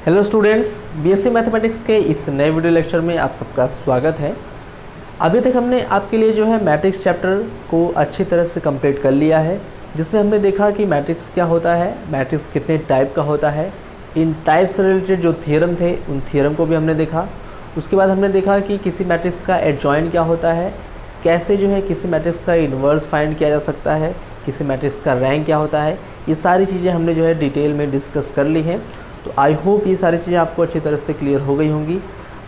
Hello students, BSc mathematics के इस नए वीडियो लेक्चर में आप सबका स्वागत है। अभी तक हमने आपके लिए जो है मैट्रिक्स चैप्टर को अच्छी तरह से कंप्लीट कर लिया है, जिसमें हमने देखा कि मैट्रिक्स क्या होता है, मैट्रिक्स कितने टाइप का होता है, इन टाइप से रिलेटेड जो थ्योरम थे उन थ्योरम को भी हमने देखा। उसके बाद हमने देखा कि किसी मैट्रिक्स का एडजॉइंट क्या होता है, कैसे जो है किसी मैट्रिक्स का इन्वर्स फाइंड किया जा सकता है, किसी मैट्रिक्स का रैंक क्या होता है। ये सारी चीज़ें हमने जो है डिटेल में डिस्कस कर ली हैं। तो आई होप ये सारी चीज़ें आपको अच्छी तरह से क्लियर हो गई होंगी।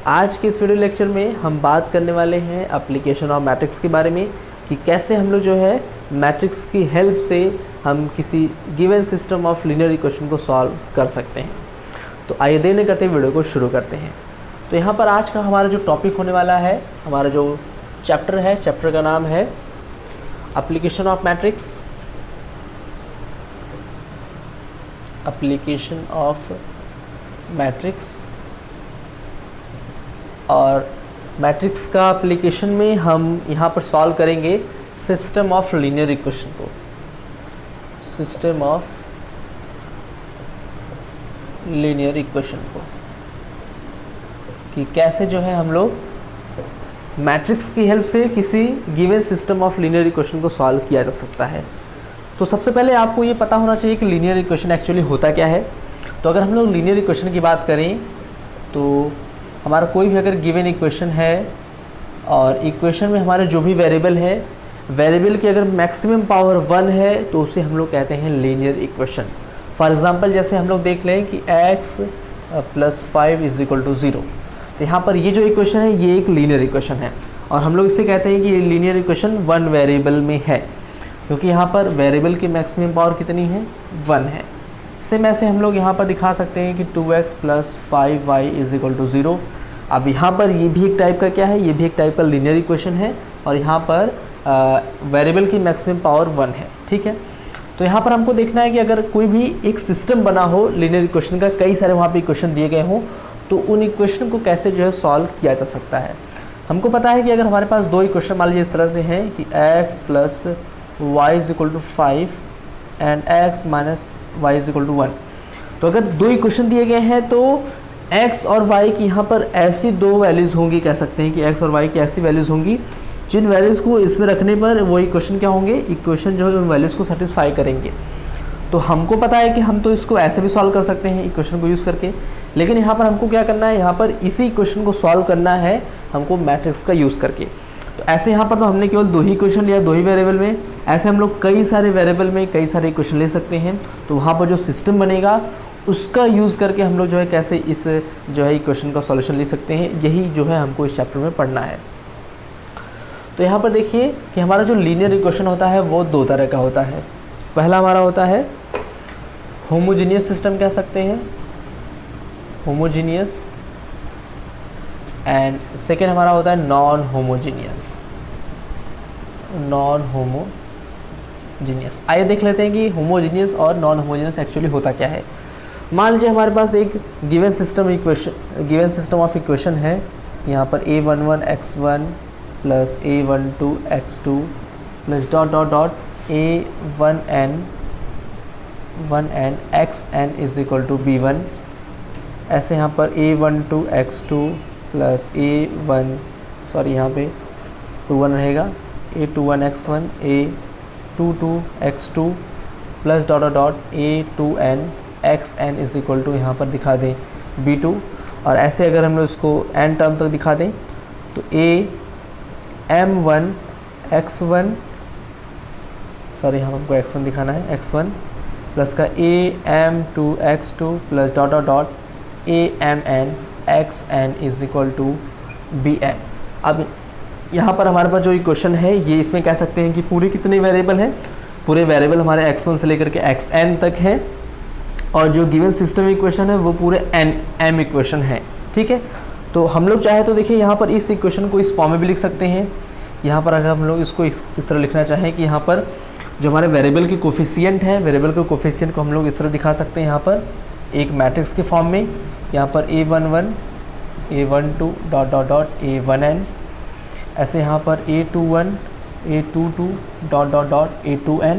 आज के इस वीडियो लेक्चर में हम बात करने वाले हैं एप्लीकेशन ऑफ मैट्रिक्स के बारे में, कि कैसे हम लोग जो है मैट्रिक्स की हेल्प से हम किसी given system of linear equation को सॉल्व कर सकते हैं। तो आइए देर नहीं करते वीडियो को शुरू करते हैं। तो यहाँ पर आज का हमारा जो टॉपिक होने वाला है, हमारा जो चैप्टर है, चैप्टर का नाम है application of matrix, application of matrix. और मैट्रिक्स का एप्लीकेशन में हम यहाँ पर सॉल्व करेंगे सिस्टम ऑफ लीनियर इक्वेशन को, सिस्टम ऑफ लीनियर इक्वेशन को, कि कैसे जो है हम लोग मैट्रिक्स की हेल्प से किसी given system of linear equation को सॉल्व किया जा सकता है। तो सबसे पहले आपको ये पता होना चाहिए कि लीनियर इक्वेशन एक्चुअली होता क्या है। तो अगर हम लोग लीनियर इक्वेशन की बात करें तो हमारा कोई भी अगर गिवन इक्वेशन है और इक्वेशन में हमारे जो भी वेरिएबल है, वेरिएबल की अगर मैक्सिमम पावर 1 है तो उसे हम लोग कहते हैं लीनियर इक्वेशन। फॉर एग्जांपल जैसे हम लोग देख लें कि x + 5 = 0, तो यहाँ पर ये जो इक्वेशन है ये एक लीनियर इक्वेशन है और हम लोग इसे कहते हैं कि ये लीनियर इक्वेशन 1 वेरिएबल में है, क्योंकि यहाँ पर वेरिएबल की मैक्सिमम पावर कितनी है, 1 है। सेम ऐसे हम लोग यहाँ पर दिखा सकते हैं कि 2x + 5y = 0। अब यहाँ पर ये भी एक टाइप का क्या है, ये भी एक टाइप का लीनियर इक्वेशन है और यहाँ पर वेरिएबल की मैक्सिमम पावर 1 है। ठीक है, तो यहाँ पर हमको देखना है कि अगर कोई भी एक सिस्टम बना हो लीनियर इक्वेशन का, कई सारे वहाँ पे इक्वेशन दिए गए हों, तो उन इक्वेशन को कैसे जो है सॉल्व किया जा सकता है। हमको पता है कि अगर हमारे पास दो इक्वेशन मान लीजिए इस तरह से हैं कि x + y = 5 and x - y = 1, तो अगर दो इक्वेशन दिए गए हैं तो x और y की यहाँ पर ऐसी दो वैल्यूज़ होंगी, कह सकते हैं कि x और y की ऐसी वैल्यूज़ होंगी जिन वैल्यूज़ को इसमें रखने पर वो इक्वेशन क्या होंगे, इक्वेशन जो है उन वैल्यूज़ को सेटिस्फाई करेंगे। तो हमको पता है कि हम तो इसको ऐसे भी सॉल्व कर सकते हैं इक्वेशन को यूज़ करके, लेकिन यहाँ पर हमको क्या करना है, यहाँ पर इसी इक्वेशन को सॉल्व करना है हमको मैट्रिक्स का यूज़ करके। तो ऐसे यहाँ पर तो हमने केवल दो ही इक्वेशन लिया, दो ही वेरिएबल में, ऐसे हम लोग कई सारे वेरिएबल में कई सारे इक्वेशन ले सकते हैं। तो वहाँ पर जो सिस्टम बनेगा उसका यूज़ करके हम लोग जो है कैसे इस जो है इक्वेशन का सॉल्यूशन ले सकते हैं, यही जो है हमको इस चैप्टर में पढ़ना है। तो यहाँ पर देखिए कि हमारा जो लीनियर इक्वेशन होता है वो दो तरह का होता है। पहला हमारा होता है होमोजीनियस सिस्टम, कह सकते हैं होमोजीनियस, एंड सेकेंड हमारा होता है नॉन होमोजीनियस, नॉन होमोजीनियस। आइए देख लेते हैं कि होमोजीनियस और नॉन होमोजीनियस एक्चुअली होता क्या है। मान लीजिए हमारे पास एक गिवन सिस्टम ऑफ इक्वेशन है, यहाँ पर a11 x1 + a12 x2 + a1n xn = b1। ऐसे यहाँ पर a12 x2 + यहाँ पे 21 रहेगा, a21 x1 a22 x2 + a2n xn = यहाँ पर दिखा दें b2। और ऐसे अगर हम लोग इसको n टर्म तक दिखा दें तो am1 x1, यहाँ हमको x1 दिखाना है, x1 प्लस का am2 x2 + amn xn = bn। अब यहाँ पर हमारे पास जो इक्वेशन है ये, इसमें कह सकते हैं कि पूरे कितने वेरिएबल हैं, पूरे वेरिएबल हमारे x1 से लेकर के xn तक है, और जो गिवन सिस्टम इक्वेशन है वो पूरे m इक्वेशन है। ठीक है, तो हम लोग चाहे तो देखिए यहाँ पर इस इक्वेशन को इस फॉर्म में भी लिख सकते हैं। यहाँ पर अगर हम लोग इसको इस तरह लिखना चाहें कि यहाँ पर जो हमारे वेरिएबल के कोफिशिएंट है, वेरिएबल के कोफिशिएंट को हम लोग इस तरह दिखा सकते हैं, यहाँ पर एक मैट्रिक्स के फॉर्म में, यहाँ पर a11 a12 ... a1n, ऐसे यहाँ पर a21 a22 ... a2n,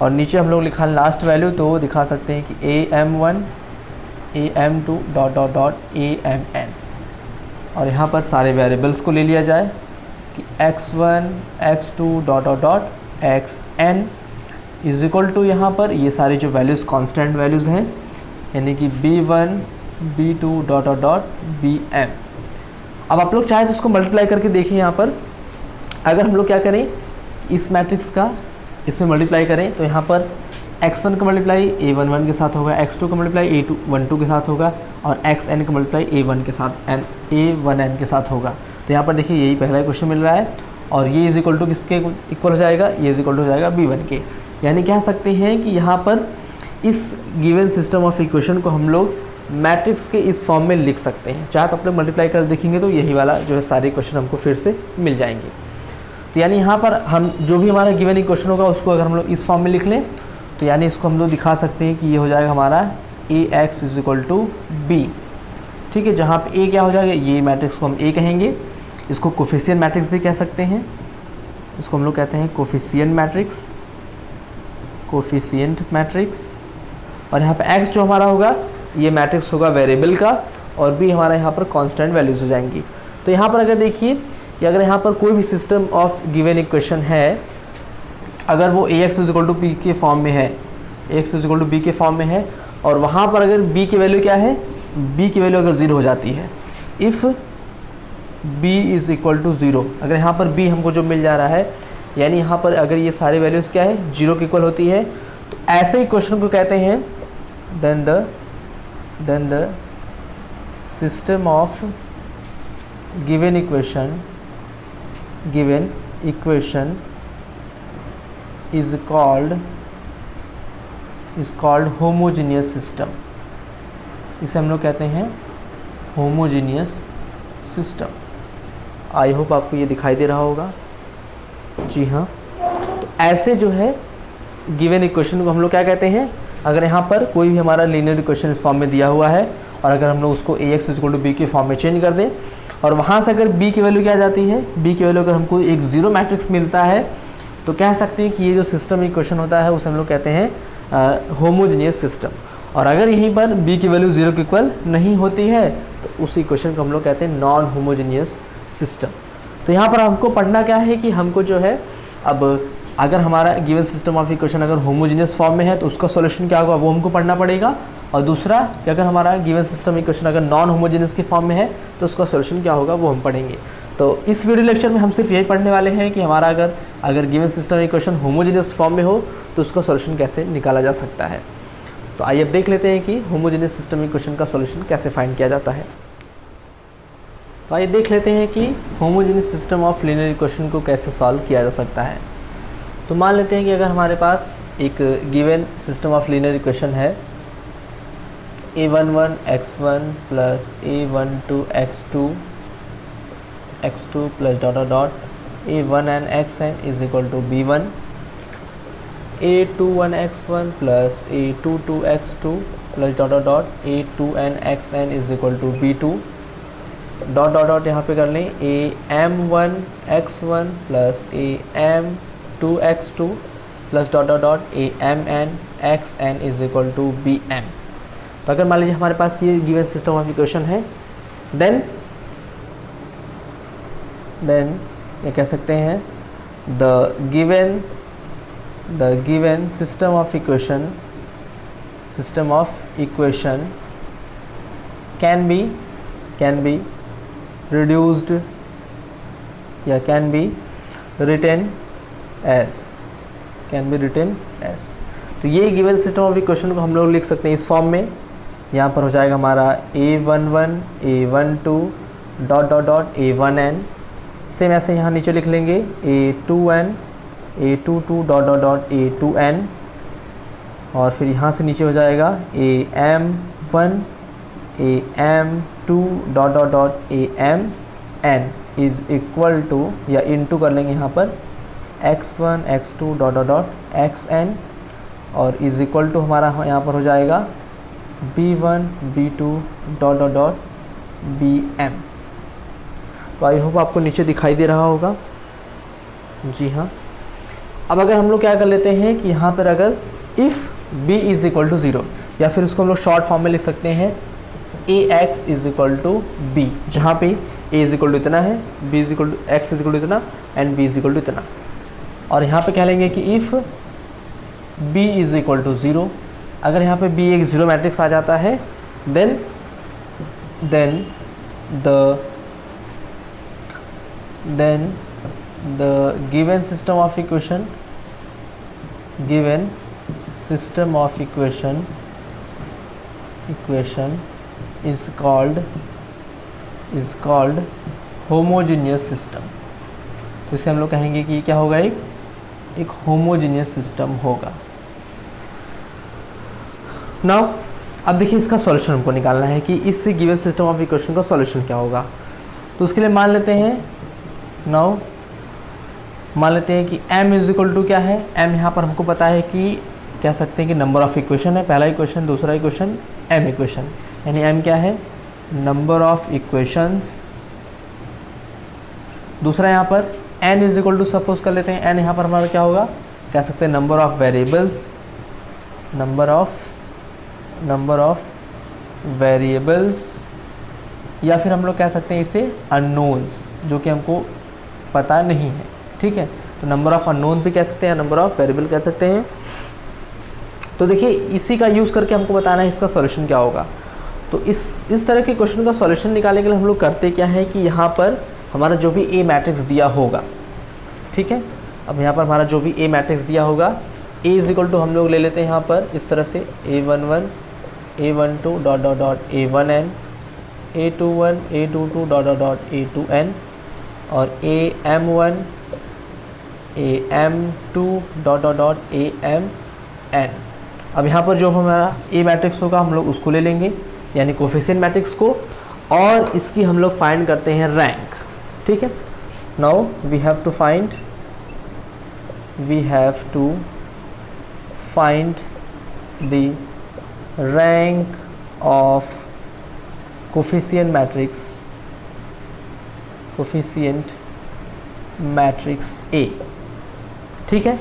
और नीचे हम लोग लिखा लास्ट वैल्यू तो दिखा सकते हैं कि am1 AM2 dot dot dot AMN, और यहाँ पर सारे वेरिएबल्स को ले लिया जाए कि x1 x2 dot dot dot xn is equal to, यहाँ पर ये सारी जो वैल्यूज़ कांस्टेंट वैल्यूज़ हैं, यानी कि b1 b2 dot dot dot bm। अब आप लोग चाहे तो इसको मल्टीप्लाई करके देखिए। यहाँ पर अगर हम लोग क्या करें, इस मैट्रिक्स का इसमें मल्टीप्लाई करें तो यहाँ पर x1 का मल्टीप्लाई a11 के साथ होगा, x2 का मल्टीप्लाई a12 के साथ होगा, और xn का मल्टीप्लाई a1 के साथ a1n के साथ होगा। तो यहाँ पर देखिए यही पहला क्वेश्चन मिल रहा है, और ये इज इक्वल टू किसके इक्वल हो जाएगा, ये इज इक्वल टू हो जाएगा b1 के। यानी कह सकते हैं कि यहाँ पर इस गिवन सिस्टम ऑफ इक्वेशन को हम लोग मैट्रिक्स के इस फॉर्म में लिख सकते हैं। चाहे तो आप लोग मल्टीप्लाई कर देखेंगे तो यही वाला जो है सारे क्वेश्चन हमको फिर से मिल जाएंगे। तो यानी यहाँ पर हम जो भी हमारा गिवन इक्वेशन होगा उसको अगर हम लोग इस फॉर्म में लिख लें तो यानी इसको हम लोग दिखा सकते हैं कि ये हो जाएगा हमारा AX is equal to B। ठीक है, जहाँ पे A क्या हो जाएगा, ये मैट्रिक्स को हम A कहेंगे। इसको कोफिशिएंट मैट्रिक्स भी कह सकते हैं, इसको हम लोग कहते हैं कोफिशिएंट मैट्रिक्स। और यहाँ पे X जो हमारा होगा ये मैट्रिक्स होगा वेरिएबल का, और B हमारा यहाँ पर कांस्टेंट वैल्यूज हो जाएंगी। तो यहाँ पर अगर देखिए कि अगर यहाँ पर कोई भी सिस्टम ऑफ गिवन इक्वेशन है, अगर वो AX is equal to B के फॉर्म में है, AX is equal to B के फॉर्म में है, और वहाँ पर अगर B की वैल्यू क्या है, B की वैल्यू अगर 0 हो जाती है, if B is equal to 0, अगर यहाँ पर B हमको जो मिल जा रहा है, यानी यहाँ पर अगर ये सारे वैल्यूज़ क्या है 0 के इक्वल होती है, तो ऐसे इक्वेशन को कहते हैं then the system of given equation is called homogeneous system। इसे हम लोग कहते हैं homogeneous system। आई होप आपको ये दिखाई दे रहा होगा। जी हाँ, तो ऐसे जो है गिवन इक्वेशन को हम लोग क्या कहते हैं, अगर यहाँ पर कोई भी हमारा लीनियर इक्वेशन इस फॉर्म में दिया हुआ है, और अगर हम लोग उसको AX इक्वल टू B के फॉर्म में चेंज कर दें, और वहाँ से अगर B की वैल्यू क्या जाती है, B की वैल्यू अगर हमको एक 0 मैट्रिक्स मिलता है, तो कह सकते हैं कि ये जो सिस्टम इक्वेशन होता है उसे हम लोग कहते हैं होमोजेनियस सिस्टम। और अगर यहीं पर B की वैल्यू 0 के इक्वल नहीं होती है तो उस इक्वेशन को हम लोग कहते हैं नॉन होमोजेनियस सिस्टम। तो यहाँ पर हमको पढ़ना क्या है कि हमको जो है, अब अगर हमारा गिवन सिस्टम ऑफ इक्वेशन अगर होमोजेनियस फॉर्म में है तो उसका सॉल्यूशन क्या होगा वो हमको पढ़ना पड़ेगा, और दूसरा कि अगर हमारा गिवन सिस्टम इक्वेशन अगर नॉन होमोजेनियस के फॉर्म में है तो उसका सॉल्यूशन क्या होगा वो हम पढ़ेंगे। तो इस वीडियो लेक्चर में हम सिर्फ यही पढ़ने वाले हैं कि हमारा अगर given system equation homogeneous form में हो तो उसका सॉल्यूशन कैसे निकाला जा सकता है। तो आइए अब देख लेते हैं कि होमोजेनियस सिस्टम इक्वेशन का सॉल्यूशन कैसे फाइंड किया जाता है। तो आइए देख लेते हैं कि homogeneous system of linear equation को कैसे सॉल्व किया जा सकता है। तो मान लेते हैं कि अगर हमारे पास एक given system of linear equation है, a11 x1 plus a12 x2 plus dot dot dot a1n xn is equal to b1, a21 x1 plus a22 x2 plus dot dot dot a2n xn is equal to b2, dot dot dot यहाँ पे कर लें am1 x1 plus am2 x2 plus dot dot dot amn xn is equal to bm। तो अगर मान लीजिए हमारे पास ये गिवन सिस्टम ऑफ इक्वेशन है, देन ये कह सकते हैं the given system of equation can B reduced या can be written as तो ये गिवन सिस्टम ऑफ इक्वेशन को हम लोग लिख सकते हैं इस फॉर्म में। यहाँ पर हो जाएगा हमारा a11 a12 dot dot dot a1n, same ऐसे यहाँ नीचे लिख लेंगे a2n a22 dot dot dot a2n, और फिर यहाँ से नीचे हो जाएगा am1 am2 dot dot dot amn is equal to या इनटू कर लेंगे यहाँ पर x1 x2 dot dot dot xn, और इज़ इक्वल टू हमारा यहाँ पर हो जाएगा b1 b2 dot dot dot bm। तो आई होप आपको नीचे दिखाई दे रहा होगा। जी हाँ, अब अगर हम लोग क्या कर लेते हैं कि यहाँ पर अगर if b is equal to 0, या फिर इसको हम लोग शॉर्ट फॉर्म में लिख सकते हैं A X is equal to B, जहाँ पे ए इज इक्वल टू इतना है, B is equal to X is equal to इतना and B is equal to इतना। और यहाँ पे कह लेंगे कि if B is equal to 0, अगर यहाँ पे बी एक 0 मैट्रिक्स आ जाता है then the given system of equation is called homogeneous system। तो इसे हम लोग कहेंगे कि क्या होगा, एक होमोजीनियस सिस्टम होगा। नाउ अब देखिए इसका सॉल्यूशन हमको निकालना है कि इस गिवन सिस्टम ऑफ इक्वेशन का सॉल्यूशन क्या होगा। तो उसके लिए मान लेते हैं कि m इज इक्वल टू क्या है, m यहाँ पर हमको पता है कि कह सकते हैं कि नंबर ऑफ इक्वेशन है, पहला इक्वेशन, दूसरा इक्वेशन, m इक्वेशन, यानी m क्या है, नंबर ऑफ इक्वेशंस। दूसरा यहाँ पर n is equal to, suppose कर लेते हैं n यहाँ पर हमारा क्या होगा, कह सकते हैं number of variables, number of variables, या फिर हम लोग कह सकते हैं इसे अननोन्स, जो कि हमको पता नहीं है, ठीक है। तो नंबर ऑफ अननोन भी कह सकते हैं, नंबर ऑफ वेरिएबल कह सकते हैं। तो देखिए इसी का यूज़ करके हमको बताना है इसका सॉल्यूशन क्या होगा। तो इस तरह के क्वेश्चन का सॉल्यूशन निकालने के लिए हम लोग करते क्या है कि यहाँ पर हमारा जो भी ए मैट्रिक्स दिया होगा, ठीक है, अब यहाँ पर हमारा जो भी ए मैट्रिक्स दिया होगा, ए इज इक्वल टू हम लोग ले लेते हैं यहाँ पर इस तरह से a11 a12 dot dot dot a1n a21 a22 dot dot dot a2n और am1 am2 dot dot dot amn। अब यहाँ पर जो हमारा ए मैट्रिक्स होगा हम लोग उसको ले लेंगे, यानी कोफिशिएंट मैट्रिक्स को, और इसकी हम लोग फाइंड करते हैं रैंक, ठीक है। Now we have to find the rank of coefficient matrix A, ठीक है।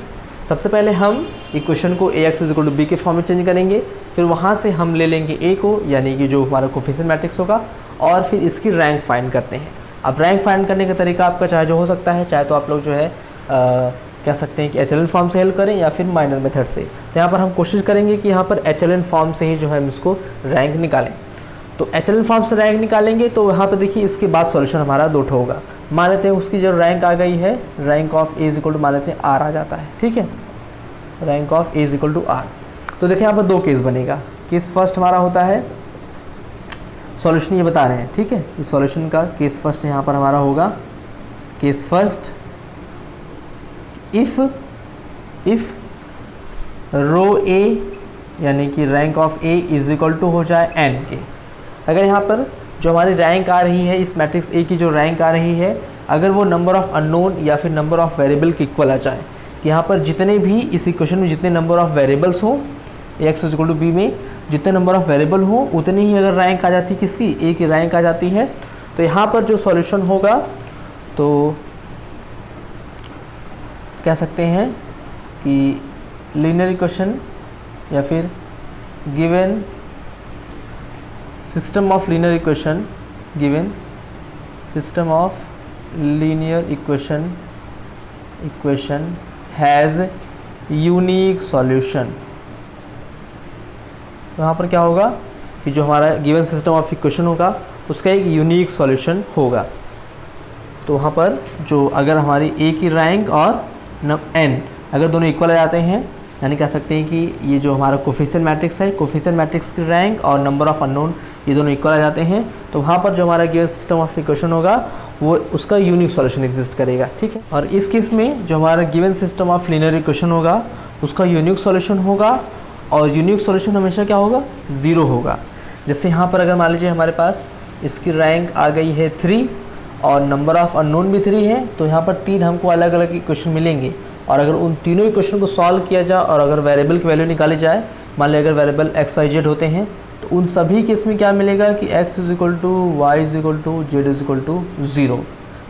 सबसे पहले हम इक्वेशन को ax is equal to B के फॉर्म में चेंज करेंगे, फिर वहाँ से हम ले लेंगे a को, यानी कि जो हमारा कोफिशिएंट मैट्रिक्स होगा, और फिर इसकी रैंक फाइंड करते हैं। अब रैंक फाइंड करने का तरीका आपका चाहे जो हो सकता है, चाहे तो आप लोग जो है कह सकते हैं कि एचएलएन फॉर्म से हेल्प करें या फिर माइनर मेथड से। तो यहाँ पर हम कोशिश करेंगे कि यहाँ पर एचएलएन फॉर्म से ही जो है हम इसको रैंक निकालें। तो एचएलएन फॉर्म से रैंक निकालेंगे तो यहाँ पर देखिए इसके बाद सॉल्यूशन हमारा 2 होगा। मान लेते हैं उसकी जो रैंक आ गई है, rank of A is equal to मान लेते हैं आर आ जाता है, ठीक है, rank of A is equal to R. तो देखिए यहाँ पर 2 केस बनेगा। केस फर्स्ट हमारा होता है, सॉल्यूशन ये बता रहे हैं, ठीक है, इस सॉल्यूशन का केस फर्स्ट यहाँ पर हमारा होगा, case first if rho A यानी कि rank of A is equal to हो जाए एन के। अगर यहाँ पर जो हमारी रैंक आ रही है, इस मैट्रिक्स ए की जो रैंक आ रही है, अगर वो नंबर ऑफ अननोन या फिर नंबर ऑफ वेरिएबल के इक्वल आ जाए, कि यहाँ पर जितने भी इस इक्वेशन में जितने नंबर ऑफ वेरिएबल्स हों, X is equal to B में जितने नंबर ऑफ वेरिएबल हों उतनी ही अगर रैंक आ जाती है, किसकी, ए की रैंक आ जाती है, तो यहाँ पर जो सॉल्यूशन होगा तो कह सकते हैं कि लीनियर इक्वेशन या फिर given system of linear equation has unique solution. तो यहाँ पर क्या होगा कि जो हमारा गिवन सिस्टम ऑफ इक्वेशन होगा उसका एक यूनिक सॉल्यूशन होगा। तो वहाँ पर जो अगर हमारी ए की रैंक और एन अगर दोनों इक्वल आ जाते हैं, यानी कह सकते हैं कि ये जो हमारा कोफिशिएंट मैट्रिक्स है, कोफिशिएंट मैट्रिक्स की रैंक और नंबर ऑफ अननोन ये दोनों इक्वल आ जाते हैं, तो वहाँ पर जो हमारा गिवन सिस्टम ऑफ इक्वेशन होगा वो उसका यूनिक सॉल्यूशन एग्जिस्ट करेगा, ठीक है। और इस केस में जो हमारा given system of linear equation होगा उसका यूनिक सॉल्यूशन होगा, और यूनिक सॉल्यूशन हमेशा क्या होगा, 0 होगा। जैसे यहाँ पर अगर मान लीजिए हमारे पास इसकी रैंक आ गई है 3 और नंबर ऑफ अननोन भी 3 है, तो यहाँ पर 3 हमको अलग अलग इक्वेशन मिलेंगे, और अगर उन तीनों इक्वेशन को सॉल्व किया जाए और अगर वेरिएबल की वैल्यू निकाली जाए, मान लीजिए अगर वेरिएबल एक्स वाई जेड होते हैं, तो उन सभी केस में क्या मिलेगा कि x is equal to Y is equal to Z is equal to 0।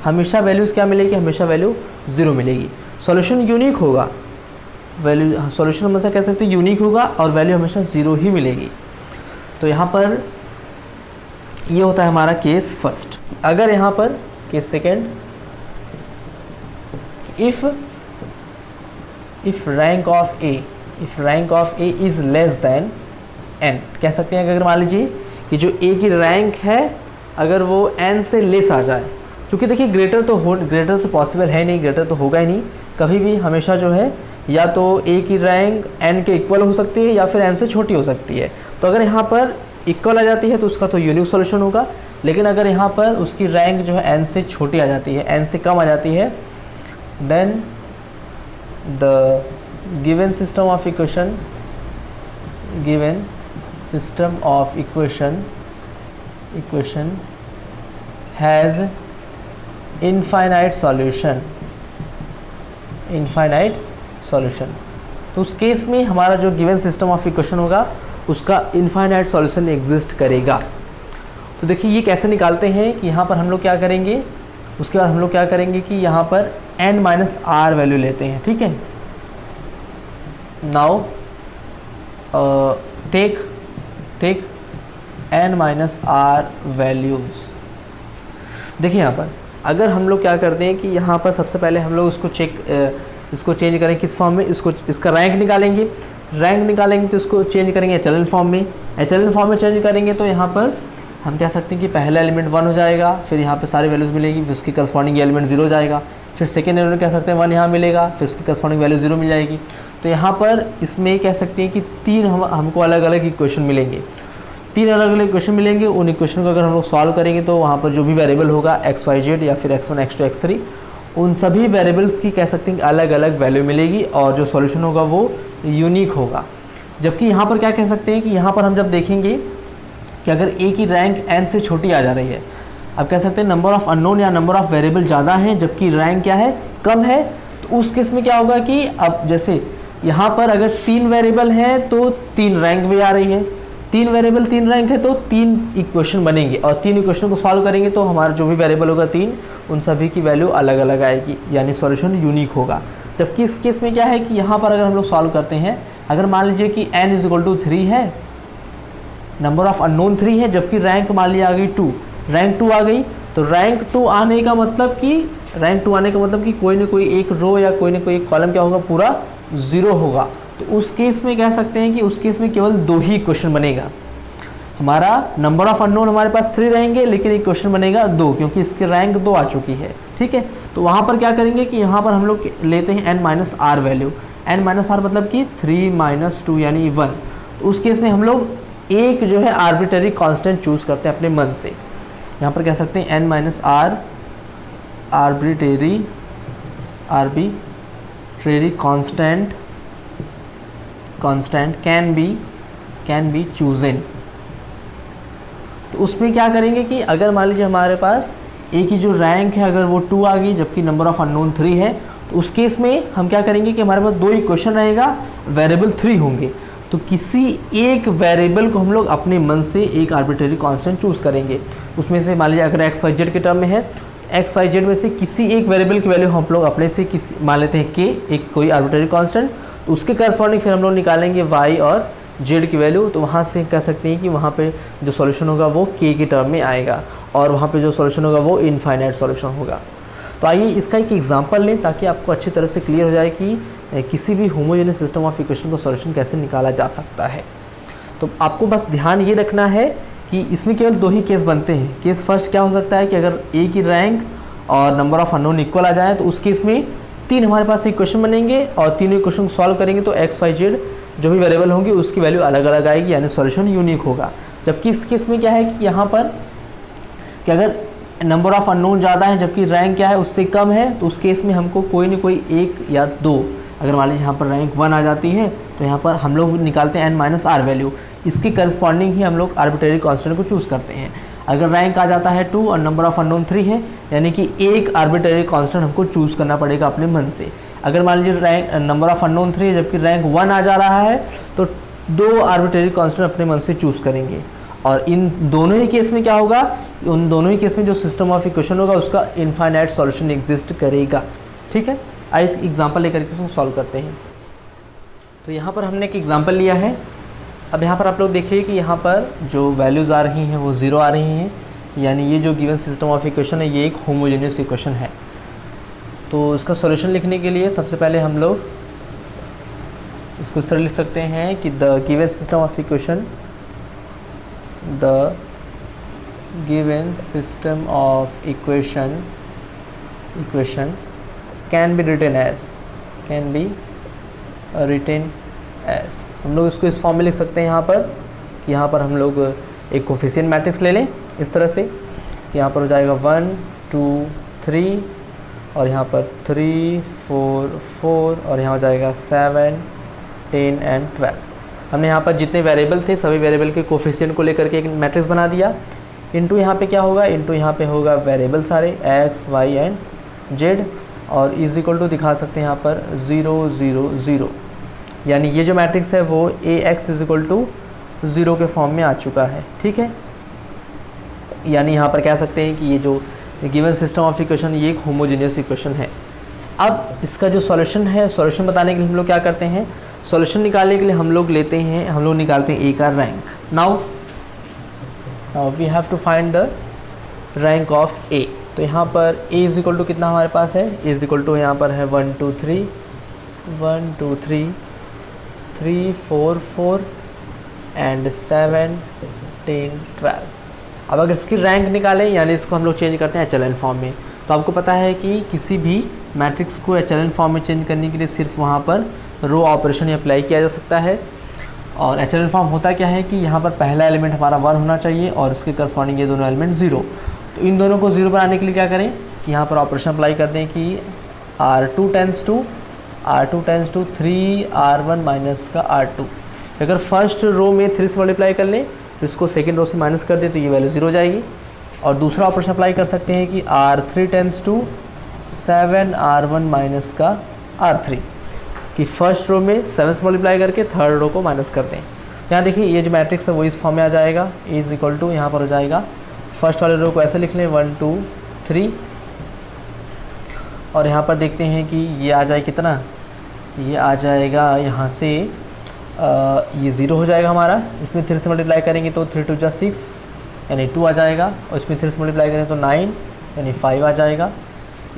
हमेशा वैल्यूज़ क्या मिलेगी, हमेशा वैल्यू 0 मिलेगी। सॉल्यूशन यूनिक होगा, वैल्यू सॉल्यूशन हमेशा कह सकते हैं यूनिक होगा और वैल्यू हमेशा 0 ही मिलेगी। तो यहाँ पर ये होता है हमारा केस फर्स्ट। अगर यहाँ पर case second, if rank of A is less than n, कह सकते हैं कि अगर मान लीजिए कि जो a की रैंक है अगर वो n से लेस आ जाए, क्योंकि देखिए ग्रेटर तो पॉसिबल है नहीं, ग्रेटर तो होगा ही नहीं कभी भी, हमेशा जो है या तो a की रैंक n के इक्वल हो सकती है या फिर n से छोटी हो सकती है। तो अगर यहाँ पर इक्वल आ जाती है तो उसका तो यूनिक सॉल्यूशन होगा, लेकिन अगर यहाँ पर उसकी रैंक जो है n से छोटी आ जाती है, n से कम आ जाती है, then the given system of equation has infinite solution. तो उस केस में हमारा जो गिवन सिस्टम ऑफ इक्वेशन होगा उसका इनफाइनाइट सॉल्यूशन एग्जिस्ट करेगा। तो देखिए ये कैसे निकालते हैं कि यहाँ पर हम लोग क्या करेंगे, उसके बाद हम लोग क्या करेंगे कि यहाँ पर n माइनस आर वैल्यू लेते हैं, ठीक है। Now take n minus R values. देखिए यहाँ पर अगर हम लोग क्या करते हैं कि यहाँ पर सबसे पहले हम लोग इसको चेंज करें किस फॉर्म में, इसका रैंक निकालेंगे तो इसको चेंज करेंगे एचएलएन फॉर्म में। एचएलएन फॉर्म में चेंज करेंगे तो यहाँ पर हम कह सकते हैं कि पहला एलिमेंट 1 हो जाएगा, फिर यहाँ पे सारी वैल्यूज़ मिलेगी, फिर उसकी करस्पॉन्डिंग एलिमेंट 0 हो जाएगा, फिर सेकेंड एलिमेंट कह सकते हैं 1 यहाँ मिलेगा, फिर उसकी करस्पॉन्डिंग वैल्यू 0 मिल जाएगी। तो यहाँ पर इसमें कह सकते हैं कि 3 हमको अलग अलग इक्वेशन मिलेंगे, 3 अलग अलग इक्वेशन मिलेंगे। उन इक्वेशन को अगर हम लोग सॉल्व करेंगे तो वहाँ पर जो भी वेरिएबल होगा x y z या फिर x1 x2 x3, उन सभी वेरिएबल्स की कह सकते हैं कि अलग अलग वैल्यू मिलेगी और जो सॉल्यूशन होगा वो यूनिक होगा। जबकि यहाँ पर क्या कह सकते हैं कि यहाँ पर हम जब देखेंगे कि अगर a की रैंक n से छोटी आ जा रही है, अब कह सकते हैं नंबर ऑफ़ अननोन या नंबर ऑफ़ वेरिएबल ज़्यादा है जबकि रैंक क्या है, कम है, तो उस केस में क्या होगा कि अब जैसे यहाँ पर अगर 3 वेरिएबल हैं तो 3 रैंक भी आ रही है, 3 वेरिएबल 3 रैंक है तो 3 इक्वेशन बनेंगे और 3 इक्वेशन को सॉल्व करेंगे तो हमारा जो भी वेरिएबल होगा 3, उन सभी की वैल्यू अलग अलग आएगी, यानी सॉल्यूशन यूनिक होगा। जबकि इस केस में क्या है कि यहाँ पर अगर हम लोग सॉल्व करते हैं, अगर मान लीजिए कि n इज इक्वल टू 3 है, नंबर ऑफ़ अननोन 3 है, जबकि रैंक मान लिया आ गई 2, रैंक 2 आ गई, तो रैंक 2 आने का मतलब कि कोई ना कोई एक रो या कोई ना कोई एक कॉलम क्या होगा, पूरा 0 होगा। तो उस केस में कह सकते हैं कि उस केस में केवल 2 ही इक्वेशन बनेगा। हमारा नंबर ऑफ़ अननोन हमारे पास 3 रहेंगे लेकिन इक्वेशन बनेगा 2, क्योंकि इसकी रैंक 2 आ चुकी है, ठीक है। तो वहाँ पर क्या करेंगे कि यहाँ पर हम लोग लेते हैं n minus R value, n minus R मतलब कि 3 माइनस 2 यानी 1। तो उस केस में हम लोग एक जो है आर्बिट्ररी कांस्टेंट चूज़ करते हैं अपने मन से। यहाँ पर कह सकते हैं n minus R arbitrary constant can be chosen. तो उसमें क्या करेंगे कि अगर मान लीजिए हमारे पास a की जो रैंक है अगर वो 2 आ गई जबकि नंबर ऑफ़ अननोन 3 है, तो उस केस में हम क्या करेंगे कि हमारे पास 2 इक्वेशन रहेगा, वेरिएबल 3 होंगे, तो किसी एक वेरिएबल को हम लोग अपने मन से एक आर्बिट्ररी कांस्टेंट चूज़ करेंगे। उसमें से मान लीजिए अगर x y z के टर्म में है, x y z में से किसी एक वेरिएबल की वैल्यू हम लोग अपने से मान लेते हैं k, एक कोई आर्बिट्ररी कांस्टेंट, तो उसके करस्पॉन्डिंग फिर हम लोग निकालेंगे y और z की वैल्यू। तो वहाँ से कह सकते हैं कि वहाँ पे जो सॉल्यूशन होगा वो k के टर्म में आएगा और वहाँ पे जो सॉल्यूशन होगा वो इनफाइनाइट सॉल्यूशन होगा। तो आइए इसका एक एग्जांपल लें ताकि आपको अच्छी तरह से क्लियर हो जाए कि किसी भी होमोजेनियस सिस्टम ऑफ इक्वेशन का सॉल्यूशन कैसे निकाला जा सकता है। तो आपको बस ध्यान ये रखना है कि इसमें केवल 2 ही केस बनते हैं। केस फर्स्ट क्या हो सकता है कि अगर a की रैंक और नंबर ऑफ़ अननोन इक्वल आ जाए तो उस केस में 3 हमारे पास इक्वेशन बनेंगे और 3 इक्वेशन सॉल्व करेंगे तो x y z जो भी वेरिएबल होंगे उसकी वैल्यू अलग अलग आएगी, यानी सॉल्यूशन यूनिक होगा। जबकि इस केस में क्या है कि यहाँ पर कि अगर नंबर ऑफ़ अननोन ज़्यादा है जबकि रैंक क्या है उससे कम है, तो उस केस में हमको कोई ना कोई 1 या 2, अगर मान लीजिए यहाँ पर रैंक 1 आ जाती है तो यहाँ पर हम लोग निकालते हैं n माइनस आर वैल्यू, इसके करस्पॉन्डिंग ही हम लोग आर्बिट्ररी कांस्टेंट को चूज़ करते हैं। अगर रैंक आ जाता है 2 और नंबर ऑफ़ अननोन 3 है, यानी कि एक आर्बिट्ररी कांस्टेंट हमको चूज़ करना पड़ेगा अपने मन से। अगर मान लीजिए रैंक नंबर ऑफ़ अननोन 3 है जबकि रैंक 1 आ जा रहा है तो 2 आर्बिट्ररी कांस्टेंट अपने मन से चूज़ करेंगे। और इन दोनों ही केस में क्या होगा, उन दोनों ही केस में जो सिस्टम ऑफ इक्वेशन होगा उसका इनफाइनाइट सॉल्यूशन एग्जिस्ट करेगा। ठीक है, आइए इस एग्जांपल लेकर के इसको सॉल्व करते हैं। तो यहाँ पर हमने एक एग्जांपल लिया है। अब यहाँ पर आप लोग देखिए कि यहाँ पर जो वैल्यूज़ आ रही हैं वो 0 आ रही हैं, यानी ये जो गिवन सिस्टम ऑफ इक्वेशन है ये एक होमोजेनियस इक्वेशन है। तो इसका सॉल्यूशन लिखने के लिए सबसे पहले हम लोग इसको इस तरह लिख सकते हैं कि the given system of equation, the given system of equation can be written as, हम लोग इसको इस फॉर्म में लिख सकते हैं यहाँ पर कि यहाँ पर हम लोग एक कोफिशिएंट मैट्रिक्स ले लें इस तरह से कि यहाँ पर हो जाएगा 1 2 3 और यहाँ पर 3 4 4 और यहाँ हो जाएगा 7 10 एंड 12। हमने यहाँ पर जितने वेरिएबल थे सभी वेरिएबल के कोफिशिएंट को लेकर के एक मैट्रिक्स बना दिया। इनटू यहाँ पे क्या होगा, इनटू यहाँ पे होगा वेरिएबल सारे x y एंड z और इज इक्वल टू दिखा सकते हैं यहाँ पर 0 0 0, यानी ये जो मैट्रिक्स है वो ax इज इक्वल टू 0 के फॉर्म में आ चुका है। ठीक है, यानी यहाँ पर कह सकते हैं कि ये जो गिवन सिस्टम ऑफ इक्वेशन ये एक होमोजेनियस इक्वेशन है। अब इसका जो सॉल्यूशन है, सॉल्यूशन बताने के लिए हम लोग क्या करते हैं, सॉल्यूशन निकालने के लिए हम लोग निकालते हैं a का rank. Now we have to find the rank of a। तो यहाँ पर a इज इक्वल टू कितना हमारे पास है, a इज इक्वल टू यहाँ पर है 1 2 3 3 4 4 एंड 7 10 12। अब अगर इसकी रैंक निकालें यानी इसको हम लोग चेंज करते हैं एचएलएन फॉर्म में, तो आपको पता है कि किसी भी मैट्रिक्स को एचएलएन फॉर्म में चेंज करने के लिए सिर्फ वहाँ पर रो ऑपरेशन अप्लाई किया जा सकता है। और एचएलएन फॉर्म होता क्या है कि यहाँ पर पहला एलिमेंट हमारा 1 होना चाहिए और इसके करस्पॉन्डिंग ये दोनों एलिमेंट 0। तो इन दोनों को 0 बनाने के लिए क्या करें कि यहाँ पर ऑपरेशन अप्लाई कर दें कि R2 tense to 3 R1 minus का R2। अगर फर्स्ट रो में 3 से मल्टीप्लाई कर लें तो इसको सेकेंड रो से माइनस कर दें तो ये वैल्यू 0 हो जाएगी। और दूसरा ऑपरेशन अप्लाई कर सकते हैं कि R3 tense to 7 R1 minus का R3, कि फर्स्ट रो में 7 से मल्टीप्लाई करके थर्ड रो को माइनस कर दें। यहाँ देखिए ये जो मैट्रिक्स है वो इस फॉर्म में आ जाएगा, ए इज इक्वल टू यहाँ पर हो जाएगा फर्स्ट वाले रो को ऐसे लिख लें 1 2 3 और यहाँ पर देखते हैं कि ये आ जाए कितना, ये आ जाएगा यहाँ से ये 0 हो जाएगा हमारा। इसमें 3 से मल्टीप्लाई करेंगे तो 3 2 6 यानी 2 आ जाएगा और इसमें 3 से मल्टीप्लाई करें तो 9 यानी 5 आ जाएगा।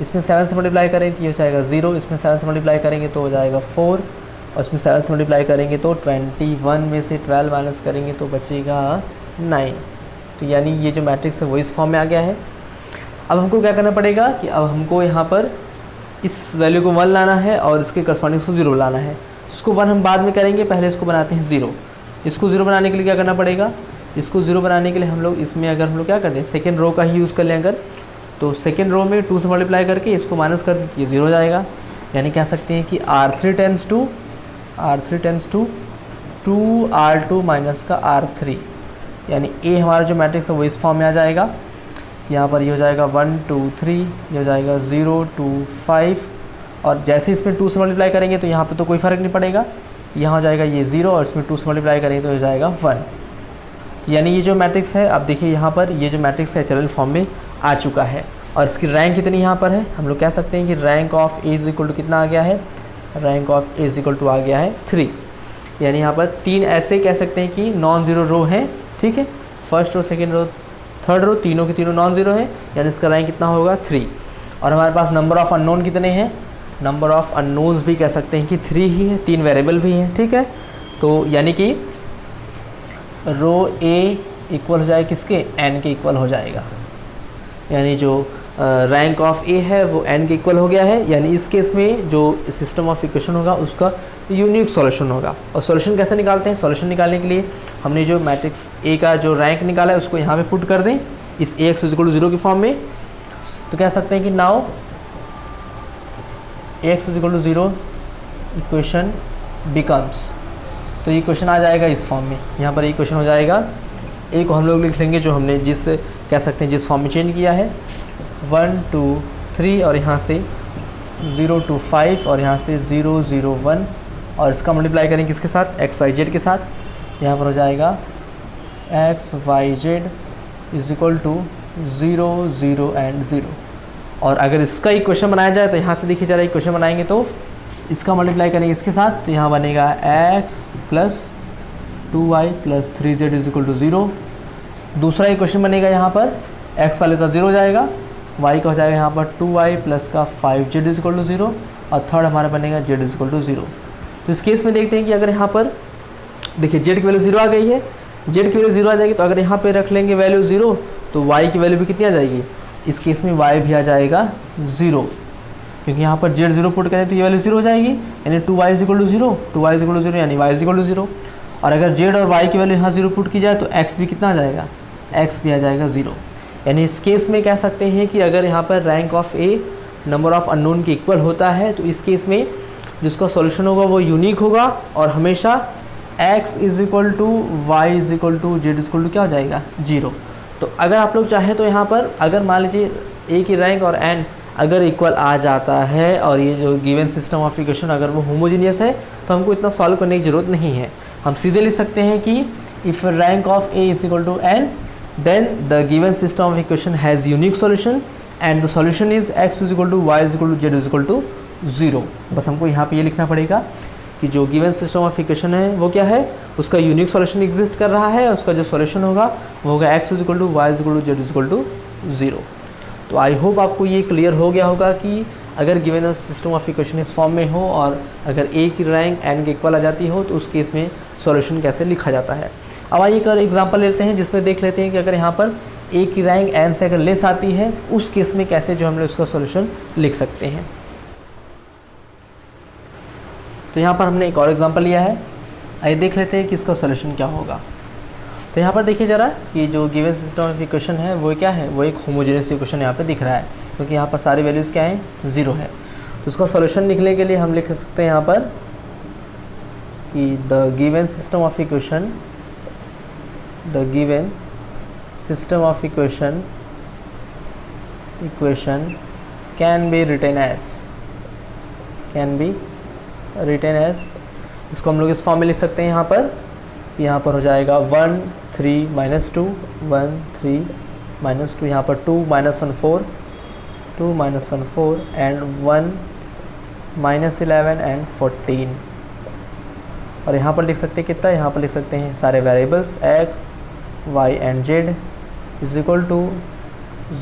इसमें 7 से मल्टीप्लाई करें तो ये हो जाएगा 0, इसमें 7 से मल्टीप्लाई करेंगे तो हो जाएगा 4 और इसमें 7 से मल्टीप्लाई करेंगे तो 21 में से 12 माइनस करेंगे तो बचेगा 9। तो यानी ये जो मैट्रिक्स है वो इस फॉर्म में आ गया है। अब हमको क्या करना पड़ेगा कि अब हमको यहाँ पर इस वैल्यू को 1 लाना है और इसके करस्पॉन्डिंग को 0 लाना है। इसको 1 हम बाद में करेंगे, पहले इसको बनाते हैं 0। इसको 0 बनाने के लिए क्या करना पड़ेगा, इसको 0 बनाने के लिए हम लोग इसमें अगर हम लोग क्या करते हैं सेकेंड रो का ही यूज़ कर लें अगर, तो सेकेंड रो में 2 से मल्टीप्लाई करके इसको माइनस कर दीजिए 0 हो जाएगा। यानी कह सकते हैं कि R3 tense to 2 R2 minus का R3, यानी A हमारा जो मैट्रिक्स है वो इस फॉर्म में आ जाएगा। यहाँ पर ये हो जाएगा 1 2 3, ये हो जाएगा 0 2 5 और जैसे इसमें 2 से मल्टीप्लाई करेंगे तो यहाँ पे तो कोई फ़र्क नहीं पड़ेगा, यहाँ हो जाएगा ये 0 और इसमें 2 से मल्टीप्लाई करेंगे तो हो जाएगा 1। यानी ये जो मैट्रिक्स है, अब देखिए यहाँ पर ये जो मैट्रिक्स है एचएलएन फॉर्म में आ चुका है। और इसकी रैंक कितनी यहाँ पर है, हम लोग कह सकते हैं कि rank of A is equal to कितना आ गया है, rank of A is equal to आ गया है 3। यानी यहाँ पर 3 ऐसे कह सकते हैं कि नॉन ज़ीरो रो हैं। ठीक है, first row second row third row तीनों के तीनों नॉन ज़ीरो है, यानी इसका रैंक कितना होगा 3। और हमारे पास नंबर ऑफ़ अननोन कितने हैं, नंबर ऑफ़ अननोन्स भी कह सकते हैं कि 3 ही है, 3 वेरिएबल भी हैं। ठीक है, तो यानी कि रो ए इक्वल हो जाएगा किसके, n के इक्वल हो जाएगा। यानी जो रैंक ऑफ ए है वो n के इक्वल हो गया है। यानी इस केस में जो सिस्टम ऑफ इक्वेशन होगा उसका यूनिक सॉल्यूशन होगा। और सॉल्यूशन कैसे निकालते हैं, सॉल्यूशन निकालने के लिए हमने जो मैट्रिक्स ए का जो रैंक निकाला है उसको यहाँ पे पुट कर दें इस Ax = 0 की फॉर्म में। तो कह सकते हैं कि नाउ Ax = 0 इक्वेशन बिकम्स, तो ये क्वेश्चन आ जाएगा इस फॉर्म में। यहाँ पर ये क्वेश्चन हो जाएगा, ए को हम लोग लिख लेंगे जो हमने जिस कह सकते हैं जिस फॉर्म में चेंज किया है 1 2 3 और यहाँ से 0 2 5 और यहाँ से 0 0 1 और इसका मल्टीप्लाई करेंगे किसके साथ, एक्स वाई जेड के साथ। यहाँ पर हो जाएगा X Y Z is equal to 0 0 and 0। और अगर इसका इक्वेशन बनाया जाए तो यहाँ से देखिए जरा इक्वेशन बनाएंगे तो इसका मल्टीप्लाई करेंगे इसके साथ तो यहाँ बनेगा x plus 2y plus 3z is equal to 0। दूसरा इक्वेशन बनेगा यहाँ पर x वाले का 0 हो जाएगा, y का हो जाएगा यहाँ पर 2y प्लस का 5z इज इक्वल टू 0 और थर्ड हमारा बनेगा z इज इक्वल टू 0। तो इस केस में देखते हैं कि अगर यहाँ पर देखिए z की वैल्यू 0 आ गई है, z की वैल्यू 0 आ जाएगी तो अगर यहाँ पे रख लेंगे वैल्यू 0 तो y की वैल्यू भी कितनी आ जाएगी, इस केस में y भी आ जाएगा 0, क्योंकि यहाँ पर z 0 पुट करें तो ये वैल्यू 0 हो जाएगी, यानी 2y is equal to 0, 2y is equal to 0 यानी y इज इक्वल टू 0। और अगर z और y की वैल्यू यहाँ 0 पुट की जाए तो x भी कितना आ जाएगा, x भी आ जाएगा 0। यानी इस केस में कह सकते हैं कि अगर यहाँ पर rank of A number of unknown के इक्वल होता है तो इस केस में जिसका सॉल्यूशन होगा वो यूनिक होगा और हमेशा x is equal to Y is equal to Z is equal to क्या हो जाएगा 0। तो अगर आप लोग चाहें तो यहाँ पर अगर मान लीजिए ए की रैंक और एन अगर इक्वल आ जाता है और ये जो गिवन सिस्टम ऑफ इक्वेशन अगर वो होमोजीनियस है तो हमको इतना सॉल्व करने की ज़रूरत नहीं है। हम सीधे लिख सकते हैं कि if rank of A is equal to N then the given system of equation has unique solution and the solution is x is equal to y is equal to z is equal to 0। बस हमको यहाँ पे ये लिखना पड़ेगा कि जो given system of equation है वो क्या है, उसका unique solution exist कर रहा है, उसका जो solution होगा वो होगा x is equal to y is equal to z is equal to 0। तो आई होप आपको ये क्लियर हो गया होगा कि अगर गिवन सिस्टम ऑफ इक्वेशन इस फॉर्म में हो और अगर ए की रैंक एन के इक्वल आ जाती हो तो उस केस में सॉल्यूशन कैसे लिखा जाता है। अब आइए एक एग्जांपल लेते हैं जिसमें देख लेते हैं कि अगर यहाँ पर ए की रैंक एन से अगर लेस आती है उस केस में कैसे जो हम लोग उसका सॉल्यूशन लिख सकते हैं। तो यहाँ पर हमने एक और एग्जांपल लिया है, आइए देख लेते हैं कि इसका सॉल्यूशन क्या होगा। तो यहाँ पर देखिए ज़रा कि जो गिवन सिस्टम ऑफ इक्वेशन है वो क्या है, वो एक होमोजेनियस इक्वेशन यहाँ पे दिख रहा है क्योंकि यहाँ पर सारी वैल्यूज़ क्या हैं 0 है। तो उसका सॉल्यूशन लिखने के लिए हम लिख सकते हैं यहाँ पर कि the given system of equation the given system of equation can be written as इसको हम लोग इस फॉर्म में लिख सकते हैं। यहाँ पर हो जाएगा 1 3 माइनस 2 1 3 माइनस 2, यहाँ पर 2 minus 1 4 2 minus 1 4 and 1 minus 11 and 14। और यहाँ पर लिख सकते हैं कितना, यहाँ पर लिख सकते हैं सारे variables x y and z is equal to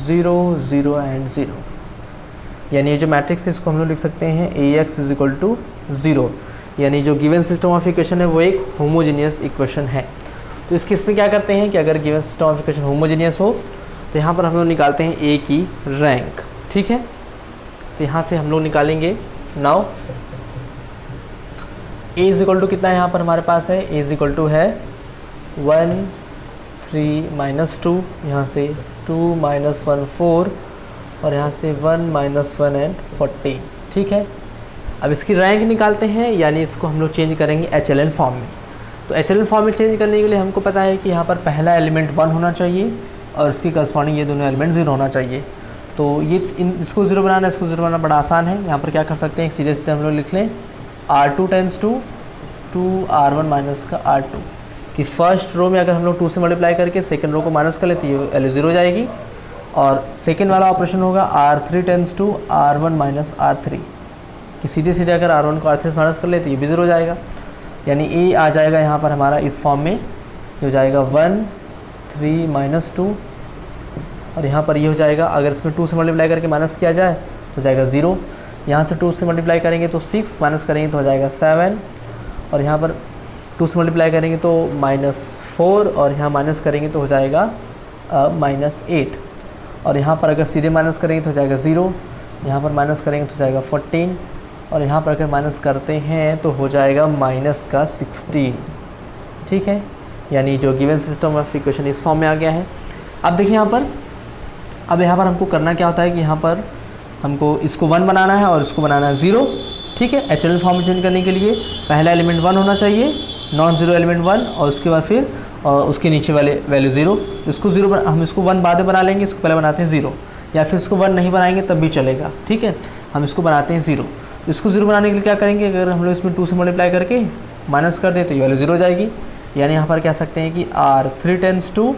0 0 and 0। यानी ये जो मैट्रिक्स है इसको हम लोग लिख सकते हैं ax इज इक्वल टू 0, यानी जो गिवन सिस्टम ऑफ इक्वेशन है वो एक होमोजेनियस इक्वेशन है। तो इस केस में क्या करते हैं कि अगर given system of equation homogeneous हो तो यहाँ पर हम लोग निकालते हैं a की रैंक, ठीक है। तो यहाँ से हम लोग निकालेंगे now a is equal to कितना है, यहाँ पर हमारे पास है a इज इक्वल टू है 1 3 माइनस 2, यहाँ से 2 माइनस 1 4 और यहाँ से 1 माइनस 1 एंड 14, ठीक है। अब इसकी रैंक निकालते हैं, यानी इसको हम लोग चेंज करेंगे HLN फॉर्म में। तो HLN फॉर्म में चेंज करने के लिए हमको पता है कि यहाँ पर पहला एलिमेंट 1 होना चाहिए और इसकी करस्पॉन्डिंग ये दोनों एलिमेंट 0 होना चाहिए। तो ये इसको 0 बनाना, इसको 0 बनाना बड़ा आसान है। यहाँ पर क्या कर सकते हैं, सीधे सीधे हम लोग लिख लें R2 tense to 2R1 minus का R2 कि फर्स्ट रो में अगर हम लोग 2 से मल्टीप्लाई करके सेकंड रो को माइनस कर ले तो ये वैल्यू 0 हो जाएगी। और सेकंड वाला ऑपरेशन होगा R3 tense to R1 minus R3 कि सीधे सीधे अगर R1 को R3 से माइनस कर ले तो ये भी 0 हो जाएगा। यानी A आ जाएगा यहाँ पर हमारा इस फॉर्म में, ये हो जाएगा 1 3 माइनस 2 और यहाँ पर ये हो जाएगा, अगर इसमें 2 से मल्टीप्लाई करके माइनस किया जाए तो जाएगा 0। यहाँ से 2 से मल्टीप्लाई करेंगे तो 6, माइनस करेंगे तो हो जाएगा 7 और यहाँ पर 2 से मल्टीप्लाई करेंगे तो -4 और यहाँ माइनस करेंगे तो हो जाएगा -8 और यहाँ पर अगर सीधे माइनस करेंगे तो हो जाएगा 0, यहाँ पर माइनस करेंगे तो हो जाएगा 14 और यहाँ पर अगर माइनस करते हैं तो हो जाएगा -16, ठीक है। यानी जो गिवन सिस्टम ऑफ इक्वेशन इस फॉर्म में आ गया है। अब देखिए यहाँ पर हमको करना क्या होता है कि यहाँ पर हमको इसको 1 बनाना है और इसको बनाना है 0, ठीक है। HLN फॉर्म में चेंज करने के लिए पहला एलिमेंट 1 होना चाहिए, नॉन ज़ीरो एलिमेंट 1 और उसके बाद फिर उसके नीचे वाले वैल्यू 0। इसको 0 हम इसको 1 बाद में बना लेंगे, इसको पहले बनाते हैं 0, या फिर इसको 1 नहीं बनाएंगे तब भी चलेगा, ठीक है। हम इसको बनाते हैं 0। इसको 0 बनाने के लिए क्या करेंगे, अगर हम लोग इसमें 2 से मल्टीप्लाई करके माइनस कर दें तो ये वैल्यू 0 हो जाएगी। यानी यहाँ पर कह सकते हैं कि R3 tense to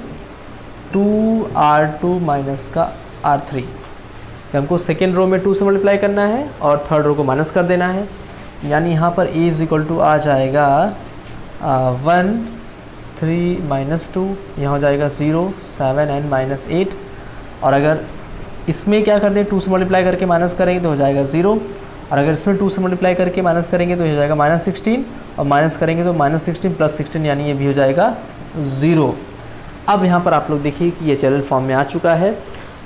2R2 minus का R3। हमको सेकेंड रो में 2 से मल्टीप्लाई करना है और थर्ड रो को माइनस कर देना है। यानी यहाँ पर a इज इक्वल टू आ जाएगा 1 3 माइनस 2, यहाँ हो जाएगा 0 7 एंड माइनस 8। और अगर इसमें क्या करते हैं 2 से मल्टीप्लाई करके माइनस करेंगे तो हो जाएगा 0, और अगर इसमें 2 से मल्टीप्लाई करके माइनस करेंगे तो हो जाएगा -16, और माइनस करेंगे तो -16 प्लस 16 यानी ये भी हो जाएगा 0। अब यहाँ पर आप लोग देखिए कि ये चैनल फॉर्म में आ चुका है,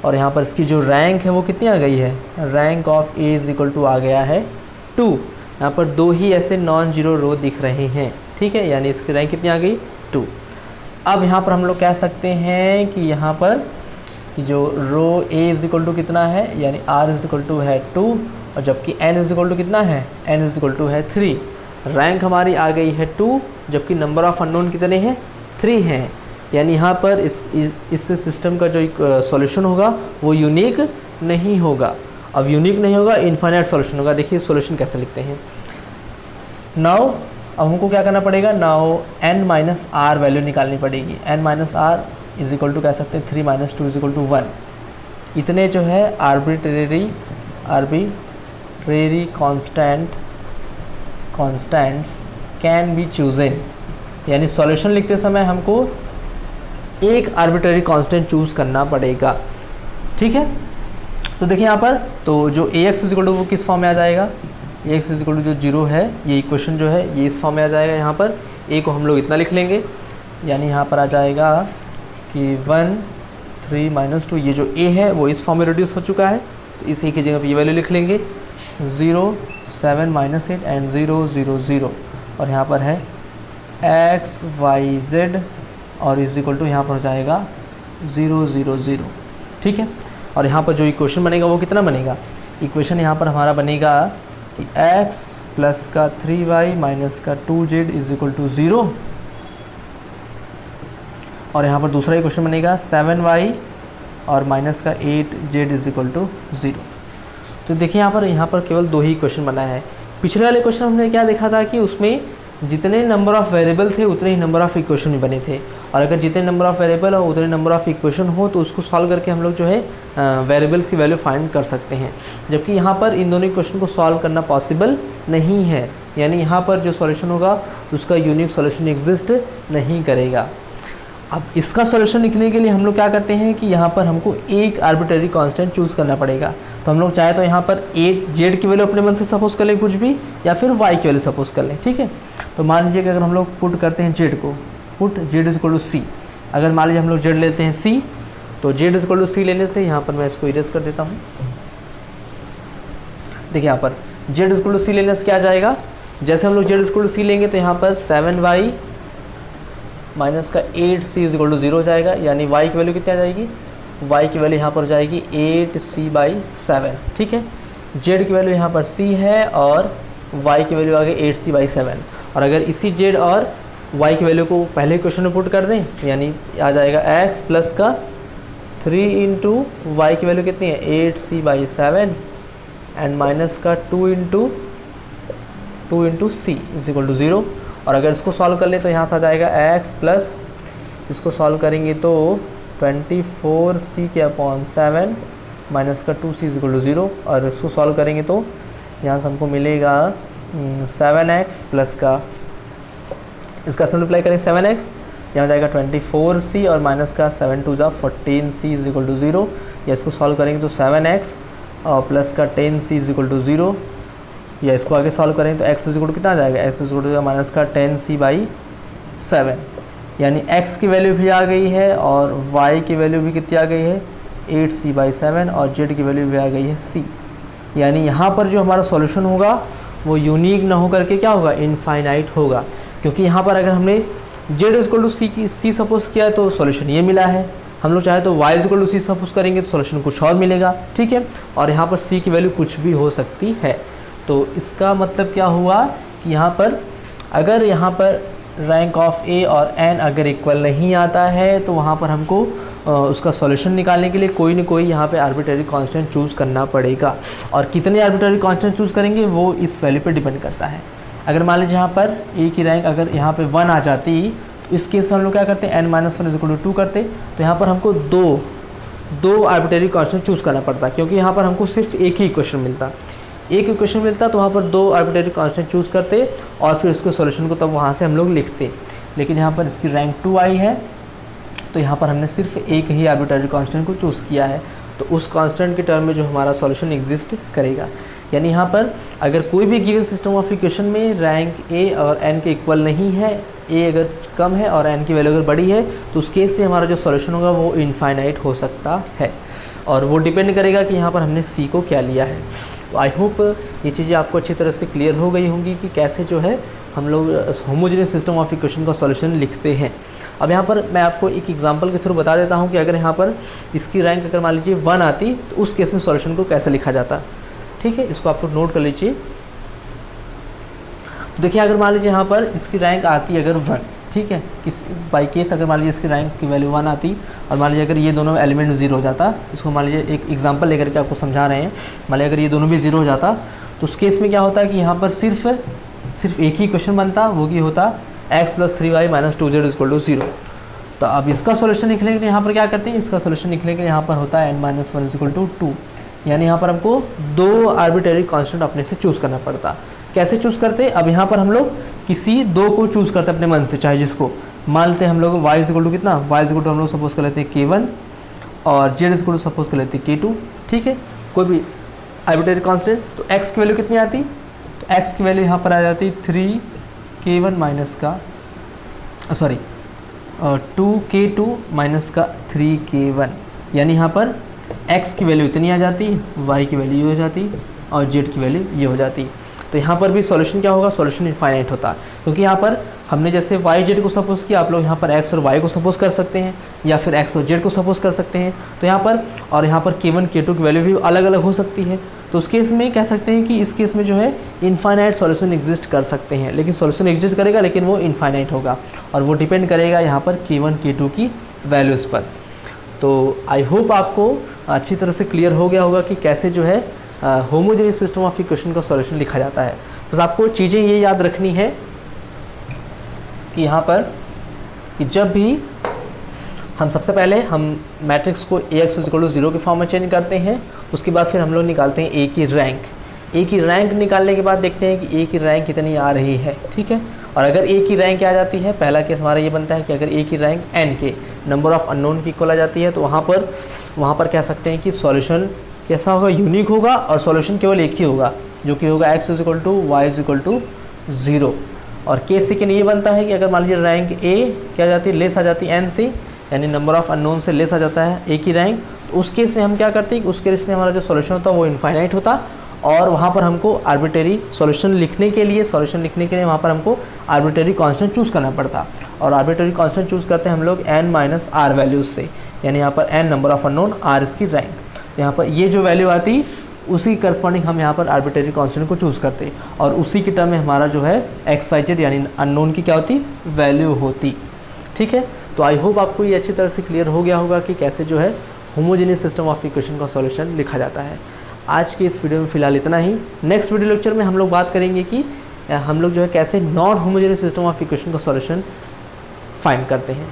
और यहाँ पर इसकी जो रैंक है वो कितनी आ गई है, rank of A is equal to आ गया है 2। यहाँ पर 2 ही ऐसे नॉन जीरो रो दिख रहे हैं, ठीक है, यानी इसकी रैंक कितनी आ गई 2। अब यहाँ पर हम लोग कह सकते हैं कि यहाँ पर जो रो ए इज इक्वल टू कितना है, यानी आर इज इक्वल टू है 2, और जबकि एन इज इक्वल टू कितना है, एन इज इक्वल टू है 3। रैंक हमारी आ गई है 2, जबकि नंबर ऑफ़ अननोन कितने हैं, 3 हैं। यानी यहाँ पर इस सिस्टम का जो एक सॉल्यूशन होगा वो यूनिक नहीं होगा। अब यूनिक नहीं होगा, इनफाइनाइट सॉल्यूशन होगा। देखिए सॉल्यूशन कैसे लिखते हैं। नाउ अब हमको क्या करना पड़ेगा, now n minus R value निकालनी पड़ेगी। n minus R is equal to कह सकते हैं 3 माइनस 2 इज इक्वल टू 1। इतने जो है arbitrary constants can be chosen, यानी सॉल्यूशन लिखते समय हमको एक आर्बिट्रेरी कांस्टेंट चूज़ करना पड़ेगा, ठीक है। तो देखिए यहाँ पर तो जो ए एक्स इज इक्वल टू वो किस फॉर्म में आ जाएगा, ए एक्स इज इक्वल टू जो 0 है, ये इक्वेशन जो है ये इस फॉर्म में आ जाएगा। यहाँ पर ए को हम लोग इतना लिख लेंगे, यानी यहाँ पर आ जाएगा कि 1 3 माइनस 2, ये जो ए है वो इस फॉर्म में रिड्यूस हो चुका है, तो इस ए की जगह पर ये वैल्यू लिख लेंगे 0 7 माइनस 8 एंड 0 0 0, और यहाँ पर है x y z, और इज इक्वल टू यहाँ पर हो जाएगा 0 0 0, ठीक है। और यहाँ पर जो इक्वेशन बनेगा वो कितना बनेगा, इक्वेशन यहाँ पर हमारा बनेगा कि x प्लस का 3y माइनस का 2z इज इक्वल टू 0, और यहाँ पर दूसरा इक्वेशन बनेगा 7y और माइनस का 8z इज इक्वल टू 0। तो देखिए यहाँ पर केवल 2 ही इक्वेशन बना है। पिछले वाले क्वेश्चन हमने क्या देखा था कि उसमें जितने नंबर ऑफ़ वेरिएबल थे उतने ही नंबर ऑफ़ इक्वेशन भी बने थे, और अगर जितने नंबर ऑफ़ वेरिएबल हो उतने नंबर ऑफ़ इक्वेशन हो तो उसको सॉल्व करके हम लोग जो है वेरिएबल्स की वैल्यू फाइंड कर सकते हैं। जबकि यहाँ पर इन दोनों इक्वेशन को सॉल्व करना पॉसिबल नहीं है, यानी यहाँ पर जो सॉल्यूशन होगा उसका यूनिक सॉल्यूशन एग्जिस्ट नहीं करेगा। अब इसका सॉल्यूशन लिखने के लिए हम लोग क्या करते हैं कि यहाँ पर हमको एक आर्बिट्रेरी कांस्टेंट चूज़ करना पड़ेगा। तो हम लोग चाहे तो यहाँ पर जेड की वैल्यू अपने मन से सपोज कर लें कुछ भी, या फिर वाई की वैल्यू सपोज कर लें, ठीक है। तो मान लीजिए कि अगर हम लोग पुट करते हैं जेड को, put Z is equal to C, अगर मान लीजिए हम लोग जेड लेते हैं सी, तो जेड इज इक्वल टू सी लेने से यहाँ पर मैं इसको इरेज कर देता हूँ। देखिए यहाँ पर जेड इज इक्वल टू सी लेने से क्या जाएगा, जैसे हम लोग जेड इज इक्वल टू सी लेंगे तो यहाँ पर 7y माइनस का 8c इज इक्वल टू 0 हो जाएगा, यानी y की वैल्यू कितनी आ जाएगी, y की वैल्यू यहाँ पर हो जाएगी 8c/7, ठीक है। z की वैल्यू यहाँ पर c है और y की वैल्यू आ गई 8c/7, और अगर इसी z और y की वैल्यू को पहले क्वेश्चन में पुट कर दें, यानी आ जाएगा x प्लस का 3 इंटू वाई की वैल्यू कितनी है 8c/7 एंड माइनस का 2 into C is equal to 0। और अगर इसको सॉल्व कर ले तो यहाँ से आ जाएगा x प्लस, इसको सॉल्व करेंगे तो 24c/7 माइनस का 2c इज इक्वल टू 0, और इसको सॉल्व करेंगे तो यहाँ से हमको मिलेगा 7x प्लस का, इसका सिम्प्लीफाई करेंगे 7x, यहाँ जाएगा 24c और माइनस का 7 2 14c इज इक्वल टू 0, या इसको सॉल्व करेंगे तो 7x और प्लस का 10c इज इक्वल टू 0, या इसको आगे सॉल्व करें तो x इज इक्वल टू कितना आ जाएगा, x is equal to minus का 10c/7, यानी x की वैल्यू भी आ गई है और y की वैल्यू भी कितनी आ गई है 8c/7, और z की वैल्यू भी आ गई है c। यानी यहाँ पर जो हमारा सॉल्यूशन होगा वो यूनिक ना हो करके क्या होगा, इनफाइनाइट होगा, क्योंकि यहाँ पर अगर हमने z is equal to c suppose किया तो सॉल्यूशन ये मिला है, हम लोग चाहे तो y is equal to c suppose करेंगे तो सॉल्यूशन कुछ और मिलेगा, ठीक है। और यहाँ पर c की वैल्यू कुछ भी हो सकती है। तो इसका मतलब क्या हुआ कि यहाँ पर अगर यहाँ पर रैंक ऑफ a और n अगर इक्वल नहीं आता है तो वहाँ पर हमको उसका सॉल्यूशन निकालने के लिए कोई ना कोई यहाँ पे आर्बिट्रेरी कांस्टेंट चूज़ करना पड़ेगा, और कितने आर्बिट्रेरी कांस्टेंट चूज़ करेंगे वो इस वैल्यू पे डिपेंड करता है। अगर मान लीजिए यहाँ पर a की रैंक अगर यहाँ पे 1 आ जाती तो इस केस में हम लोग क्या करते हैं n-1 इज इक्वल टू 2 करते, तो यहाँ पर हमको दो आर्बिट्रेरी कांस्टेंट चूज़ करना पड़ता, क्योंकि यहाँ पर हमको सिर्फ एक ही इक्वेशन मिलता। एक इक्वेशन मिलता तो वहाँ पर 2 आर्बिट्रेरी कांस्टेंट चूज़ करते और फिर उसके सॉल्यूशन को तब वहाँ से हम लोग लिखते। लेकिन यहाँ पर इसकी रैंक 2 आई है, तो यहाँ पर हमने सिर्फ एक ही आर्बिट्रेरी कांस्टेंट को चूज़ किया है, तो उस कांस्टेंट के टर्म में जो हमारा सॉल्यूशन एग्जिस्ट करेगा। यानी यहाँ पर अगर कोई भी गिवन सिस्टम ऑफ इक्वेशन में रैंक ए और एन के इक्वल नहीं है, ए अगर कम है और एन की वैल्यू अगर बड़ी है, तो उस केस में हमारा जो सॉल्यूशन होगा वो इनफाइनाइट हो सकता है, और वो डिपेंड करेगा कि यहाँ पर हमने सी को क्या लिया है। तो आई होप ये चीज़ें आपको अच्छी तरह से क्लियर हो गई होंगी कि कैसे जो है हम लोग होमोजेनियस सिस्टम ऑफ इक्वेशन का सॉल्यूशन लिखते हैं। अब यहाँ पर मैं आपको एक एग्जांपल के थ्रू बता देता हूँ कि अगर यहाँ पर इसकी रैंक अगर मान लीजिए 1 आती तो उस केस में सॉल्यूशन को कैसे लिखा जाता। ठीक है, इसको आप लोग नोट कर लीजिए। देखिए अगर मान लीजिए यहाँ पर इसकी रैंक आती अगर 1, ठीक है, किस बाई केस अगर मान लीजिए इसकी रैंक की वैल्यू 1 आती और मान लीजिए अगर ये दोनों एलिमेंट 0 हो जाता, इसको मान लीजिए एक एग्जांपल लेकर के आपको समझा रहे हैं, मान लीजिए अगर ये दोनों भी 0 हो जाता तो उस केस में क्या होता है कि यहाँ पर सिर्फ एक ही क्वेश्चन बनता, वो की होता x + 3y - 2z = 0। तो अब इसका सॉल्यूशन लिखने के लिए यहाँ पर क्या करते हैं, इसका सॉल्यूशन लिखने के लिए यहाँ पर होता है n - 1 = 2, यानी यहाँ पर हमको 2 आर्बिट्रेरी कांस्टेंट अपने से चूज़ करना पड़ता। कैसे चूज़ करते, अब यहाँ पर हम लोग किसी 2 को चूज़ करते अपने मन से, चाहे जिसको मान लेते हैं हम लोग y = कितना, y = हम लोग सपोज कर लेते हैं k1 और z = सपोज कर लेते हैं k2। ठीक है, कोई भी आर्बिट्रेरी कांस्टेंट। तो x की वैल्यू कितनी आती, तो x की वैल्यू यहाँ पर आ जाती 3k1 माइनस का 2k2 माइनस का 3k1, यानी यहाँ पर x की वैल्यू इतनी आ जाती, y की वैल्यू ये हो जाती और z की वैल्यू ये हो जाती। तो यहाँ पर भी सॉल्यूशन क्या होगा, सॉल्यूशन इनफाइनाइट होता है, क्योंकि यहाँ पर हमने जैसे y z को सपोज किया, आप लोग यहाँ पर x और y को सपोज कर सकते हैं या फिर x और z को सपोज कर सकते हैं। तो यहाँ पर k1 k2 की वैल्यू भी अलग अलग हो सकती है। तो उस केस में कह सकते हैं कि इस केस में जो है इनफाइनाइट सॉल्यूशन एग्जिस्ट कर सकते हैं, लेकिन सॉल्यूशन एग्जिस्ट करेगा लेकिन वो इनफाइनाइट होगा और वो डिपेंड करेगा यहाँ पर k1 k2 की वैल्यूज़ पर। तो आई होप आपको अच्छी तरह से क्लियर हो गया होगा कि कैसे जो है होमोजेनियस सिस्टम ऑफ इक्वेशन का सॉल्यूशन लिखा जाता है। बस आपको चीज़ें ये याद रखनी है कि यहाँ पर कि जब भी हम सबसे पहले हम मैट्रिक्स को Ax = 0 के फॉर्म में चेंज करते हैं, उसके बाद फिर हम लोग निकालते हैं A की रैंक। A की रैंक निकालने के बाद देखते हैं कि A की रैंक कितनी आ रही है। ठीक है, और अगर A की रैंक आ जाती है, पहला केस हमारा ये बनता है कि अगर A की रैंक n के नंबर ऑफ़ अननोन की इक्वल आ जाती है, तो वहाँ पर कह सकते हैं कि सॉल्यूशन कैसा होगा, यूनिक होगा और सॉल्यूशन केवल एक ही होगा, जो कि होगा x = y = 0। और केस सेकेंड ये बनता है कि अगर मान लीजिए रैंक A क्या जाती है, लेस आ जाती है n से, यानी नंबर ऑफ़ अननोन से लेस आ जाता है A की रैंक, तो उस केस में हम क्या करते हैं, उस केस में हमारा जो सॉल्यूशन होता है वो इनफाइनाइट होता और वहाँ पर हमको आर्बिट्रेरी सॉल्यूशन लिखने के लिए वहाँ पर हमको आर्बिट्रेरी कांस्टेंट चूज़ करना पड़ता। और आर्बिट्रेरी कांस्टेंट चूज़ करते हैं हम लोग n - r वैल्यूज़ से, यानी यहाँ पर n number of unknown, r इसकी रैंक। तो यहाँ पर ये जो वैल्यू आती उसी करस्पॉन्डिंग हम यहाँ पर आर्बिट्रेरी कांस्टेंट को चूज़ करते और उसी के टर्म में हमारा जो है x y z यानी अननोन की क्या होती, वैल्यू होती। ठीक है, तो आई होप आपको ये अच्छी तरह से क्लियर हो गया होगा कि कैसे जो है होमोजेनियस सिस्टम ऑफ इक्वेशन का सॉल्यूशन लिखा जाता है। आज के इस वीडियो में फ़िलहाल इतना ही। नेक्स्ट वीडियो लेक्चर में हम लोग बात करेंगे कि हम लोग जो है कैसे non homogeneous system of equation का सॉल्यूशन फाइंड करते हैं।